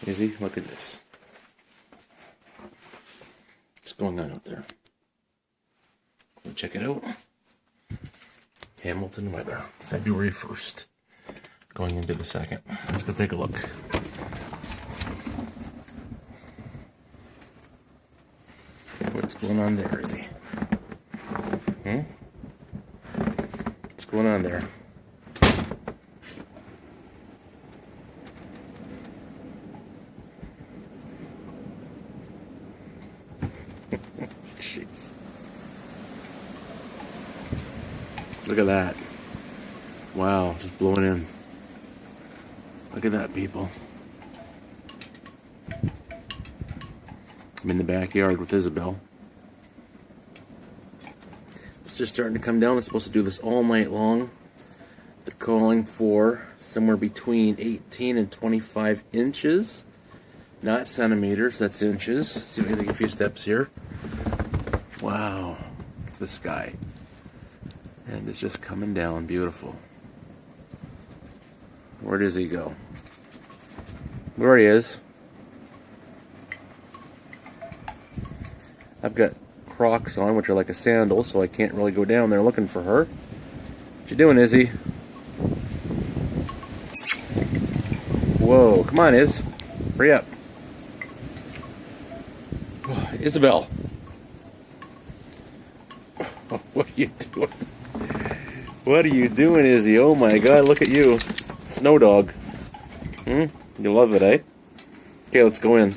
Izzy, look at this. What's going on out there? Check it out. Hamilton weather, February 1st. Going into the 2nd. Let's go take a look. What's going on there, Izzy? What's going on there? Jeez. Look at that. Wow, just blowing in. Look at that, people. I'm in the backyard with Isabel. It's just starting to come down. It's supposed to do this all night long. They're calling for somewhere between 18 and 25 inches. Not centimeters, that's inches. Let's see if I can take a few steps here. Wow, look at the sky. And it's just coming down, beautiful. Where does he go? There he is. I've got Crocs on, which are like a sandal, so I can't really go down there looking for her. What you doing, Izzy? Whoa, come on, Iz. Hurry up. Isabel. What are you doing? What are you doing, Izzy? Oh my God, look at you. Snow dog. You love it, eh? Okay, let's go in.